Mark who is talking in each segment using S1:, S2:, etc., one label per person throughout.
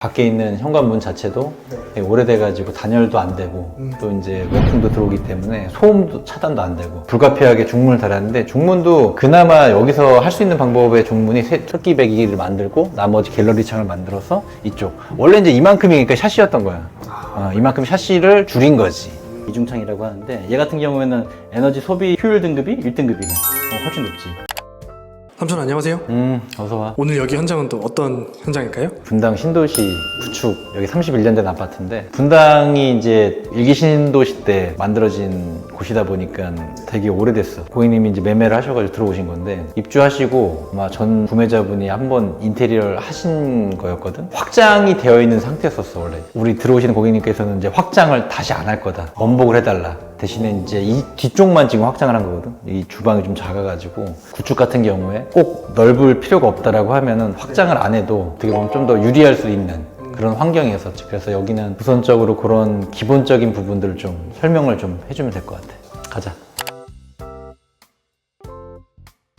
S1: 밖에 있는 현관문 자체도 되게 오래돼가지고 단열도 안 되고 또 이제 외풍도 들어오기 때문에 소음도 차단도 안 되고 불가피하게 중문을 달았는데, 중문도 그나마 여기서 할 수 있는 방법의 중문이 토끼 배기를 만들고 나머지 갤러리 창을 만들어서 이쪽, 원래 이제 이만큼이니까 샤시였던 거야. 이만큼 샤시를 줄인 거지. 이중창이라고 하는데, 얘 같은 경우에는 에너지 소비 효율 등급이 1등급이네. 훨씬 높지.
S2: 삼촌 안녕하세요.
S1: 어서와.
S2: 오늘 여기 현장은 또 어떤 현장일까요?
S1: 분당 신도시 구축, 여기 31년 된 아파트인데, 분당이 이제 일기 신도시 때 만들어진 곳이다 보니까 되게 오래됐어. 고객님이 이제 매매를 하셔가지고 들어오신 건데, 입주하시고 아마 전 구매자분이 한번 인테리어를 하신 거였거든. 확장이 되어 있는 상태였었어. 원래 우리 들어오시는 고객님께서는 이제 확장을 다시 안 할 거다, 원복을 해달라. 대신에 이제 이 뒤쪽만 지금 확장을 한 거거든. 이 주방이 좀 작아가지고 구축 같은 경우에 꼭 넓을 필요가 없다라고 하면은 확장을 안 해도 어떻게 보면 좀 더 유리할 수 있는 그런 환경이었었지. 그래서 여기는 우선적으로 그런 기본적인 부분들을 좀 설명을 좀 해주면 될 것 같아. 가자.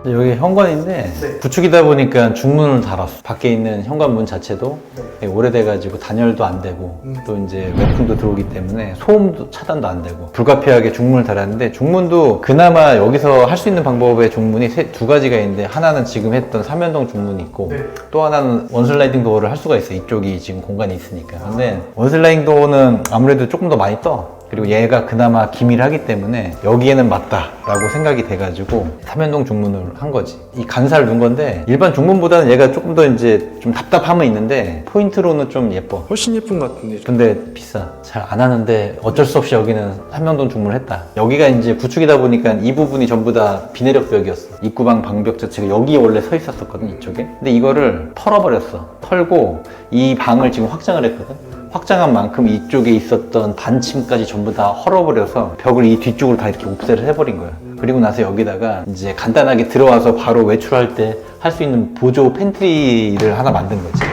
S1: 여기 현관인데, 구축이다 보니까 중문을 달았어. 밖에 있는 현관문 자체도 되게 오래돼가지고 단열도 안 되고 또 이제 외풍도 들어오기 때문에 소음도 차단도 안 되고 불가피하게 중문을 달았는데, 중문도 그나마 여기서 할 수 있는 방법의 중문이 두 가지가 있는데, 하나는 지금 했던 삼연동 중문이 있고 또 하나는 원슬라이딩 도어를 할 수가 있어. 이쪽이 지금 공간이 있으니까. 근데 원슬라이딩 도어는 아무래도 조금 더 많이 떠. 그리고 얘가 그나마 기밀하기 때문에 여기에는 맞다라고 생각이 돼가지고 삼연동 중문을 한 거지. 이 간사를 넣은 건데, 일반 중문보다는 얘가 조금 더 이제 좀 답답함은 있는데 포인트로는 좀 예뻐.
S2: 훨씬 예쁜 것 같은데.
S1: 근데 비싸. 잘 안 하는데 어쩔 수 없이 여기는 삼연동 중문을 했다. 여기가 이제 구축이다 보니까 이 부분이 전부 다 비내력 벽이었어. 입구방 방벽 자체가 여기 원래 서 있었거든, 이쪽에. 근데 이거를 털어버렸어. 털고 이 방을 지금 확장을 했거든. 확장한 만큼 이쪽에 있었던 반침까지 전부 다 헐어버려서 벽을 이 뒤쪽으로 다 이렇게 옵셋을 해버린 거야. 그리고 나서 여기다가 이제 간단하게 들어와서 바로 외출할 때 할 수 있는 보조 팬트리를 하나 만든 거지.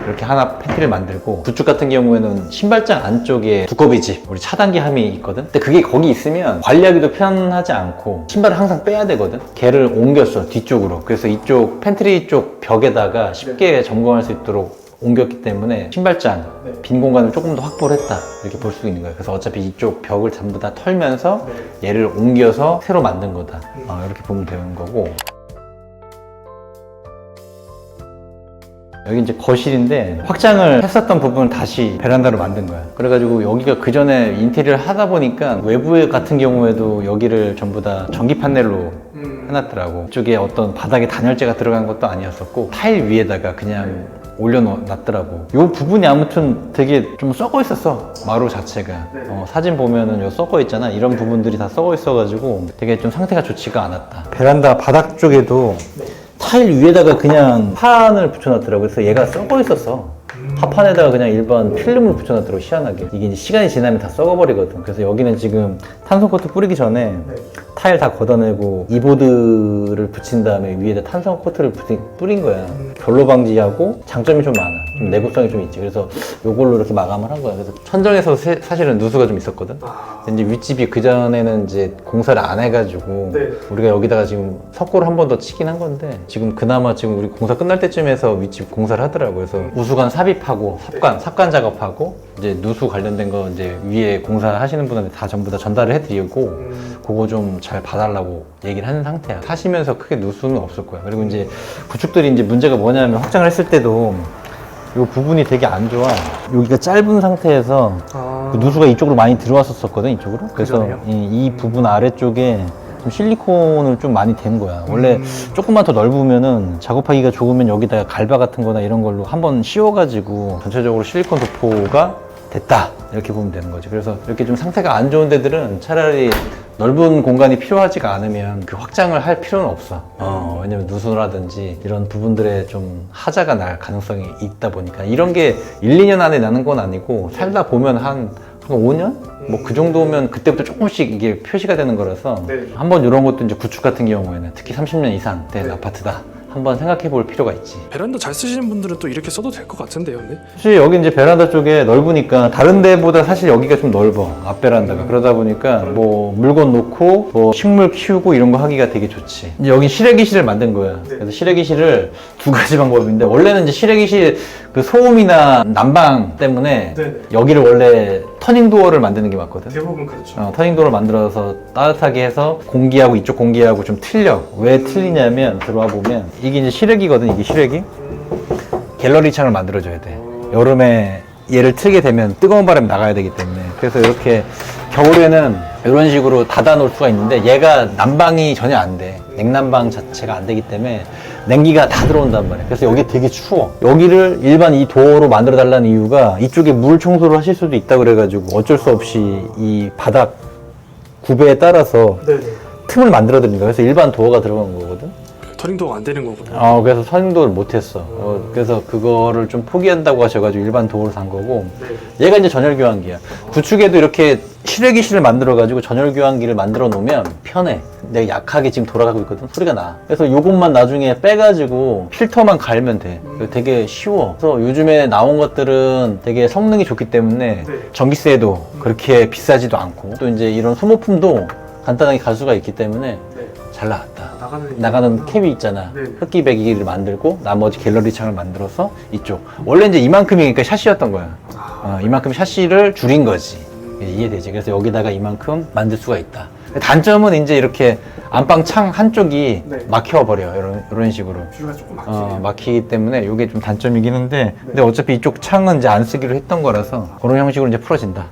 S1: 이렇게 하나 팬트리를 만들고, 구축 같은 경우에는 신발장 안쪽에 두꺼비집, 우리 차단기 함이 있거든. 근데 그게 거기 있으면 관리하기도 편하지 않고 신발을 항상 빼야 되거든. 걔를 옮겼어, 뒤쪽으로. 그래서 이쪽 팬트리 쪽 벽에다가 쉽게 점검할 수 있도록 옮겼기 때문에 신발장, 빈 공간을 조금 더 확보를 했다, 이렇게 볼 수 있는 거예요. 그래서 어차피 이쪽 벽을 전부 다 털면서 얘를 옮겨서 새로 만든 거다, 이렇게 보면 되는 거고. 여기 이제 거실인데, 확장을 했었던 부분을 다시 베란다로 만든 거야. 그래가지고 여기가 그 전에 인테리어를 하다 보니까 외부 같은 경우에도 여기를 전부 다 전기 판넬로 해놨더라고. 이쪽에 어떤 바닥에 단열재가 들어간 것도 아니었었고 타일 위에다가 그냥 올려놨더라고. 이 부분이 아무튼 되게 좀 썩어 있었어, 마루 자체가. 사진 보면은 요 썩어 있잖아. 이런 부분들이 다 썩어 있어가지고 되게 좀 상태가 좋지가 않았다. 베란다 바닥 쪽에도 타일 위에다가 그냥 판을 붙여놨더라고. 그래서 얘가 썩어 있었어. 하판에다가 그냥 일반 필름을 붙여놨더라고, 희한하게. 이게 이제 시간이 지나면 다 썩어버리거든. 그래서 여기는 지금 탄성 코트 뿌리기 전에 타일 다 걷어내고 이보드를 붙인 다음에 위에다 탄성 코트를 뿌린 거야. 결로 방지하고 장점이 좀 많아. 좀 내구성이 좀 있지. 그래서 요걸로 이렇게 마감을 한 거야. 그래서 천정에서 사실은 누수가 좀 있었거든. 근데 이제 윗집이 그 전에는 이제 공사를 안 해가지고 우리가 여기다가 지금 석고를 한 번 더 치긴 한 건데, 지금 그나마 지금 우리 공사 끝날 때쯤에서 윗집 공사를 하더라고. 그래서 우수관 삽입하고 삽관 작업하고 이제 누수 관련된 거 이제 위에 공사하시는 분한테 다 전부 다 전달을 해드리고, 그거 좀 잘 봐달라고 얘기를 하는 상태야. 사시면서 크게 누수는 없을 거야. 그리고 이제 구축들이 이제 문제가 뭐냐면, 확장을 했을 때도 이 부분이 되게 안 좋아. 여기가 짧은 상태에서 그 누수가 이쪽으로 많이 들어왔었거든, 이쪽으로. 그래서 이 부분 아래쪽에 좀 실리콘을 좀 많이 댄 거야. 원래 조금만 더 넓으면은 작업하기가 좋으면 여기다가 갈바 같은 거나 이런 걸로 한번 씌워가지고 전체적으로 실리콘 도포가 됐다, 이렇게 보면 되는 거지. 그래서 이렇게 좀 상태가 안 좋은 데들은 차라리 넓은 공간이 필요하지가 않으면 그 확장을 할 필요는 없어. 왜냐면 누수라든지 이런 부분들에 좀 하자가 날 가능성이 있다 보니까. 이런 게 1, 2년 안에 나는 건 아니고, 살다 보면 한 5년? 뭐 그 정도면 그때부터 조금씩 이게 표시가 되는 거라서 한번 이런 것도 이제 구축 같은 경우에는 특히 30년 이상 된 아파트다, 한번 생각해 볼 필요가 있지.
S2: 베란다 잘 쓰시는 분들은 또 이렇게 써도 될 것 같은데요, 근데?
S1: 사실 여기 이제 베란다 쪽에 넓으니까 다른 데보다 사실 여기가 좀 넓어, 앞 베란다가. 그러다 보니까 뭐 물건 놓고 뭐 식물 키우고 이런 거 하기가 되게 좋지. 이제 여기 실외기실을 만든 거야. 그래서 실외기실을 두 가지 방법인데, 원래는 이제 실외기실 그 소음이나 난방 때문에
S2: 네네.
S1: 여기를 원래 터닝 도어를 만드는 게 맞거든.
S2: 대부분 그렇죠.
S1: 터닝 도어를 만들어서 따뜻하게 해서 공기하고 이쪽 공기하고 좀 틀려. 왜 틀리냐면 들어와 보면 이게 이제 실외기거든. 이게 실외기. 갤러리 창을 만들어줘야 돼. 여름에 얘를 틀게 되면 뜨거운 바람이 나가야 되기 때문에. 그래서 이렇게 겨울에는 이런 식으로 닫아 놓을 수가 있는데 얘가 난방이 전혀 안 돼. 냉난방 자체가 안 되기 때문에 냉기가 다 들어온단 말이야. 그래서 여기 되게 추워. 여기를 일반 이 도어로 만들어 달라는 이유가 이쪽에 물 청소를 하실 수도 있다 그래가지고 어쩔 수 없이 이 바닥 구배에 따라서
S2: 네네.
S1: 틈을 만들어 드립니다. 그래서 일반 도어가 들어간 거거든.
S2: 터닝도어가 안 되는 거구나.
S1: 그래서 터닝도어를 못했어. 그래서 그거를 좀 포기한다고 하셔가지고 일반 도어를 산 거고.
S2: 네.
S1: 얘가 이제 전열 교환기야. 구축에도 이렇게 실외기실을 만들어가지고 전열 교환기를 만들어 놓으면 편해. 내가 약하게 지금 돌아가고 있거든. 소리가 나. 그래서 요것만 나중에 빼가지고 필터만 갈면 돼. 되게 쉬워. 그래서 요즘에 나온 것들은 되게 성능이 좋기 때문에
S2: 네.
S1: 전기세도 그렇게 비싸지도 않고 또 이제 이런 소모품도 간단하게 갈 수가 있기 때문에
S2: 네.
S1: 잘 나왔다.
S2: 나가는
S1: 캡이 있잖아.
S2: 네.
S1: 흡기 배기를 만들고 나머지 갤러리 창을 만들어서 이쪽. 원래 이제 이만큼이니까 샤시였던 거야. 이만큼 샤시를 줄인 거지. 이해되지? 그래서 여기다가 이만큼 만들 수가 있다. 단점은 이제 이렇게 안방 창 한쪽이
S2: 네.
S1: 막혀버려. 이런 식으로.
S2: 뷰가 조금 막히네요.
S1: 막히기 때문에 이게 좀 단점이긴 한데 근데 어차피 이쪽 창은 이제 안 쓰기로 했던 거라서 그런 형식으로 이제 풀어진다.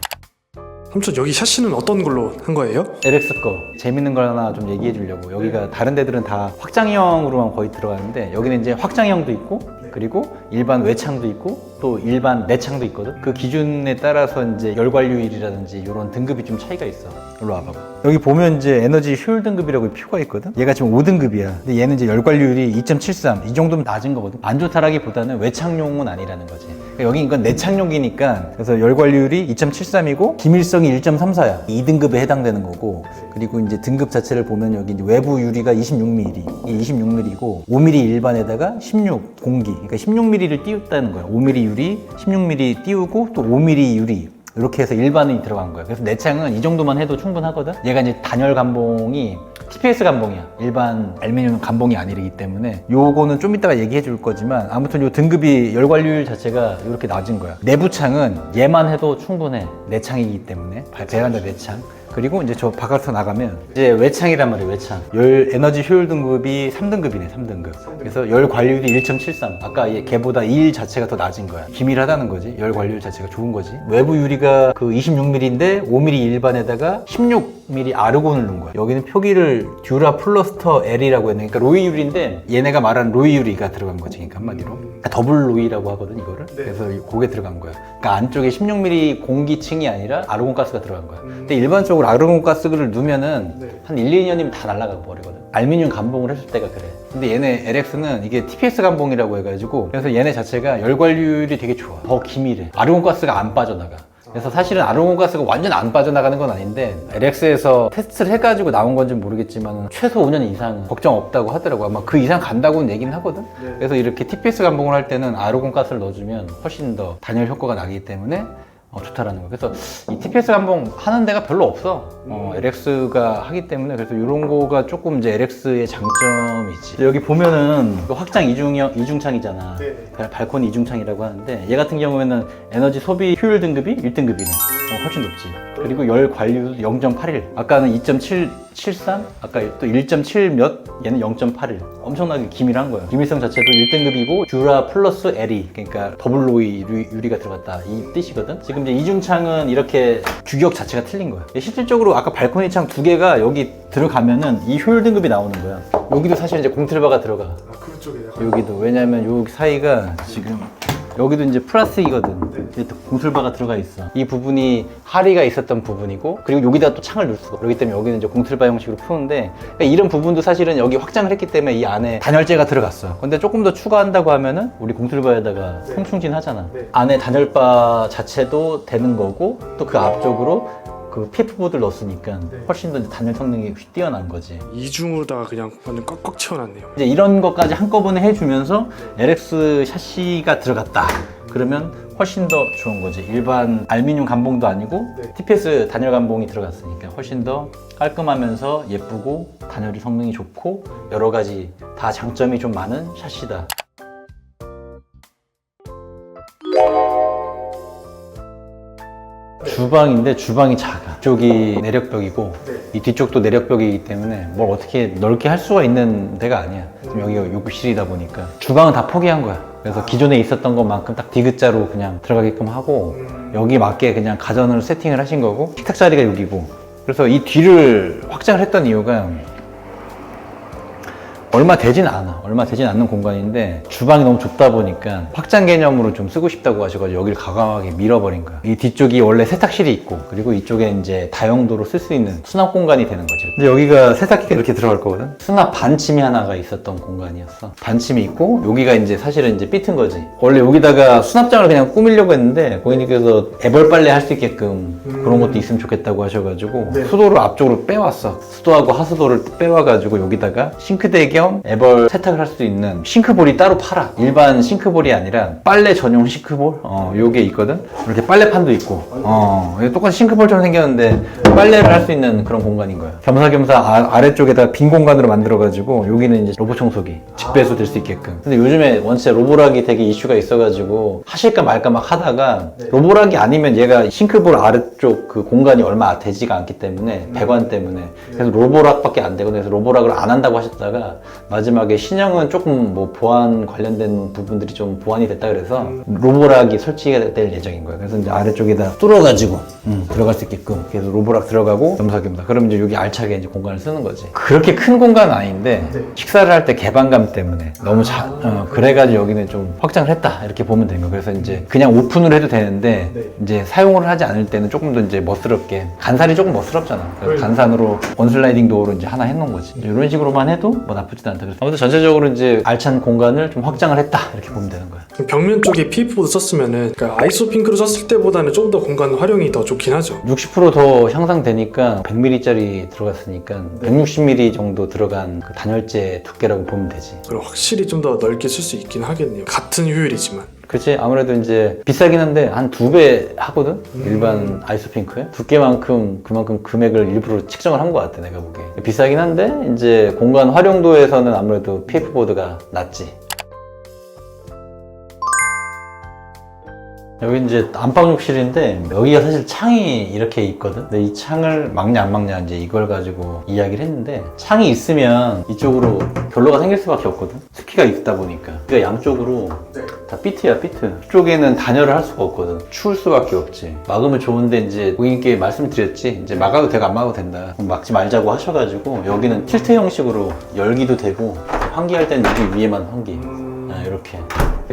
S2: 삼촌 여기 샤시는 어떤 걸로 한 거예요?
S1: LX 거 재밌는 걸 하나 좀 얘기해 주려고. 여기가 다른 데들은 다 확장형으로만 거의 들어가는데 여기는 이제 확장형도 있고 그리고 일반 외창도 있고 또 일반 내창도 있거든. 그 기준에 따라서 이제 열관료율이라든지 이런 등급이 좀 차이가 있어. 일로 와봐. 여기 보면 이제 에너지 효율 등급이라고 표가 있거든. 얘가 지금 5등급이야. 근데 얘는 이제 열관료율이 2.73. 이 정도면 낮은 거거든. 안 좋다라기보다는 외창용은 아니라는 거지. 그러니까 여기 이건 내창용이니까 그래서 열관료율이 2.73이고 기밀성이 1.34야. 2등급에 해당되는 거고. 그리고 이제 등급 자체를 보면 여기 이제 외부 유리가 26mm, 이 26mm고 5mm 일반에다가 16 공기. 그러니까 16mm를 띄웠다는 거야. 5mm 유리, 16mm 띄우고 또 5mm 유리. 이렇게 해서 일반이 들어간 거예요. 그래서 내창은 이 정도만 해도 충분하거든. 얘가 이제 단열 감봉이 TPS 감봉이야. 일반 알루미늄 감봉이 아니기 때문에 요거는 좀 이따가 얘기해 줄 거지만 아무튼 요 등급이 열관료율 자체가 이렇게 낮은 거야. 내부 창은 얘만 해도 충분해. 내창이기 때문에 베란다 내창. 그리고 이제 저 바깥으로 나가면 이제 외창이란 말이에요. 외창. 열 에너지 효율 등급이 3등급이네. 3등급. 그래서 열 관료율이 1.73. 아까 걔보다 1 자체가 더 낮은 거야. 기밀하다는 거지. 열 관료율 자체가 좋은 거지. 외부 유리가 그 26mm인데 5mm 일반에다가 16mm 아르곤을 넣은 거야. 여기는 표기를 듀라 플러스터 L이라고 했네. 그러니까 로이 유리인데 얘네가 말하는 로이 유리가 들어간 거지. 그러니까 한마디로. 그러니까 더블 로이라고 하거든 이거를. 그래서 그게 들어간 거야. 그러니까 안쪽에 16mm 공기층이 아니라 아르곤 가스가 들어간 거야. 근데 일반적으로 아르곤 가스를 넣으면은 한 1, 2년이면 다 날아가 버리거든. 알루미늄 감봉을 했을 때가 그래. 근데 얘네 LX는 이게 TPS 감봉이라고 해가지고 그래서 얘네 자체가 열관료율이 되게 좋아. 더 기밀해. 아르곤 가스가 안 빠져나가. 그래서 사실은 아르곤 가스가 완전 안 빠져나가는 건 아닌데 LX에서 테스트를 해가지고 나온 건지 모르겠지만 최소 5년 이상 걱정 없다고 하더라고. 아마 그 이상 간다고는 얘기는 하거든. 그래서 이렇게 TPS 감봉을 할 때는 아르곤 가스를 넣어주면 훨씬 더 단열 효과가 나기 때문에 좋다라는 거. 그래서 이 TPS 감봉 하는 데가 별로 없어. LX가 하기 때문에 그래서 이런 거가 조금 이제 LX의 장점이지. 여기 보면은 확장 이중창이잖아. 발코니 이중창이라고 하는데 얘 같은 경우에는 에너지 소비 효율 등급이 1등급이네. 훨씬 높지. 그리고 열 관료율 0.81. 아까는 2.73, 아까 또 1.7 몇, 얘는 0.81. 엄청나게 기밀한 거야. 기밀성 자체도 1등급이고 듀라 플러스 L이 그러니까 더블 로이 유리가 들어갔다 이 뜻이거든. 지금 이제 이중창은 이렇게 규격 자체가 틀린 거야. 실질적으로 아까 발코니 창 두 개가 여기 들어가면은 이 효율 등급이 나오는 거야. 여기도 사실 이제 공틀바가 들어가.
S2: 그쪽에
S1: 여기도 왜냐면 요 사이가 지금 여기도 이제 플라스틱이거든. 이제 또 공틀바가 들어가 있어. 이 부분이 하리가 있었던 부분이고 그리고 여기다 또 창을 넣을 수가. 그렇기 때문에 여기는 이제 공틀바 형식으로 푸는데 그러니까 이런 부분도 사실은 여기 확장을 했기 때문에 이 안에 단열재가 들어갔어. 근데 조금 더 추가한다고 하면은 우리 공틀바에다가 송충진 하잖아. 안에 단열바 자체도 되는 거고 또 그 앞쪽으로 그 PF보드를 넣었으니까 훨씬 더 단열 성능이 뛰어난 거지.
S2: 이중으로다가 그냥 완전 꽉꽉 채워놨네요.
S1: 이제 이런 것까지 한꺼번에 해주면서 LX 샤시가 들어갔다. 그러면 훨씬 더 좋은 거지. 일반 알루미늄 감봉도 아니고 TPS 단열 감봉이 들어갔으니까 훨씬 더 깔끔하면서 예쁘고 단열 성능이 좋고 여러 가지 다 장점이 좀 많은 샤시다. 주방인데 주방이 작아. 이쪽이 내력벽이고
S2: 네.
S1: 이 뒤쪽도 내력벽이기 때문에 뭘 어떻게 넓게 할 수가 있는 데가 아니야. 지금 여기가 욕실이다 보니까 주방은 다 포기한 거야. 그래서 기존에 있었던 것만큼 딱 디귿자로 그냥 들어가게끔 하고 여기 맞게 그냥 가전을 세팅을 하신 거고 식탁 자리가 여기고. 그래서 이 뒤를 확장을 했던 이유가 얼마 되진 않는 공간인데 주방이 너무 좁다 보니까 확장 개념으로 좀 쓰고 싶다고 하셔가지고 여기를 과감하게 밀어버린 거야. 이 뒤쪽이 원래 세탁실이 있고 그리고 이쪽에 이제 다용도로 쓸 수 있는 수납 공간이 되는 거지. 근데 여기가 세탁기가 이렇게 들어갈 거거든. 수납 반침이 하나가 있었던 공간이었어. 반침이 있고 여기가 이제 사실은 이제 삐튼 거지. 원래 여기다가 수납장을 그냥 꾸미려고 했는데 고객님께서 애벌 빨래 할 수 있게끔 그런 것도 있으면 좋겠다고 하셔가지고 수도를 앞쪽으로 빼왔어. 수도하고 하수도를 빼와가지고 여기다가 싱크대 겸 애벌 세탁을 할 수 있는 싱크볼이 따로 팔아. 일반 싱크볼이 아니라 빨래 전용 싱크볼? 요게 있거든? 이렇게 빨래판도 있고 이게 똑같이 싱크볼처럼 생겼는데 빨래를 할 수 있는 그런 공간인 거야. 겸사겸사 아래쪽에다 빈 공간으로 만들어가지고 여기는 이제 로봇 청소기 직배수 될 수 있게끔. 근데 요즘에 원체 로보락이 되게 이슈가 있어가지고 하실까 말까 막 하다가 로보락이 아니면 얘가 싱크볼 아래쪽 그 공간이 얼마 되지가 않기 때문에 배관 때문에 그래서 로보락밖에 안 되거든요. 그래서 로보락을 안 한다고 하셨다가 마지막에 신형은 조금 뭐 보안 관련된 부분들이 좀 보완이 됐다 그래서 로보락이 설치가 될 예정인 거예요. 그래서 이제 아래쪽에다 뚫어가지고 들어갈 수 있게끔 그래서 로보락 들어가고 겸사겸사. 그럼 이제 여기 알차게 이제 공간을 쓰는 거지. 그렇게 큰 공간은 아닌데 식사를 할 때 개방감 때문에 너무 그래가지고 여기는 좀 확장을 했다 이렇게 보면 되는 거예요. 그래서 이제 그냥 오픈을 해도 되는데 이제 사용을 하지 않을 때는 조금 더 이제 멋스럽게 간살이 조금 멋스럽잖아. 그래서 간산으로 원슬라이딩 도어로 이제 하나 해놓은 거지. 이런 식으로만 해도 뭐 나쁘지도 않다. 그래서 아무튼 전체적으로 이제 알찬 공간을 좀 확장을 했다 이렇게 보면 되는 거야.
S2: 벽면 쪽에 PF보드 썼으면은 그러니까 아이소핑크로 썼을 때보다는 좀 더 공간 활용이 더 좋긴 하죠.
S1: 60%더 향상되니까 100mm짜리 들어갔으니까 160mm 정도 들어간 그 단열재 두께라고 보면 되지.
S2: 그럼 확실히 좀 더 넓게 쓸 수 있긴 하겠네요. 같은 효율이지만.
S1: 그치. 아무래도 이제 비싸긴 한데 한 2배 하거든? 일반 아이소핑크에 두께만큼 그만큼 금액을 일부러 책정을 한 것 같아 내가 보기에. 비싸긴 한데 이제 공간 활용도에서는 아무래도 PF보드가 낫지. 여기 이제 안방 욕실인데 여기가 사실 창이 이렇게 있거든. 근데 이 창을 막냐 안 막냐 이제 이걸 가지고 이야기를 했는데 창이 있으면 이쪽으로 결로가 생길 수밖에 없거든. 스키가 있다 보니까. 그러니까 양쪽으로 다 비트야 비트. 이쪽에는 단열을 할 수가 없거든. 추울 수밖에 없지. 막으면 좋은데 이제 고객님께 말씀드렸지. 이제 막아도 되고 안 막아도 된다. 그럼 막지 말자고 하셔가지고 여기는 틸트 형식으로 열기도 되고 환기할 때는 여기 위에만 환기. 이렇게.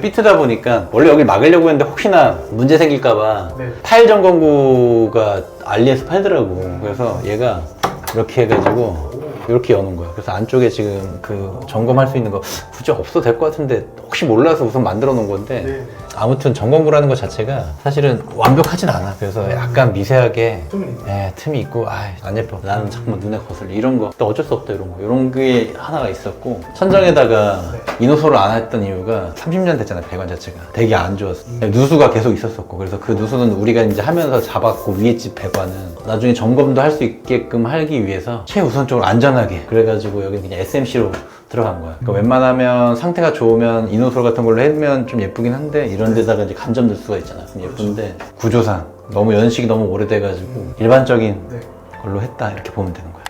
S1: 삐트다 보니까 원래 여기 막으려고 했는데 혹시나 문제 생길까봐 타일 점검구가 알리에서 팔더라고. 그래서 얘가 이렇게 해가지고 이렇게 여는 거야. 그래서 안쪽에 지금 그 점검할 수 있는 거 굳이 없어도 될 것 같은데 혹시 몰라서 우선 만들어 놓은 건데 아무튼 점검구라는 것 자체가 사실은 완벽하진 않아. 그래서 약간 미세하게 틈이 있고 안 예뻐. 나는 잠깐만 눈에 거슬려. 이런 거. 또 어쩔 수 없다 이런 거. 이런 게 하나가 있었고 천장에다가 이노소를 안 했던 이유가 30년 됐잖아 배관 자체가. 되게 안 좋았어. 누수가 계속 있었었고 그래서 그 누수는 우리가 이제 하면서 잡았고 위에 집 배관은 나중에 점검도 할 수 있게끔 하기 위해서 최우선적으로 안전하게 그래가지고 여기 그냥 SMC로 들어간 거야. 그러니까 웬만하면 상태가 좋으면 이노솔 같은 걸로 하면 좀 예쁘긴 한데 이런 데다가 이제 간접 넣을 수가 있잖아. 그럼 예쁜데 구조상 너무 연식이 너무 오래돼가지고 일반적인 걸로 했다 이렇게 보면 되는 거야.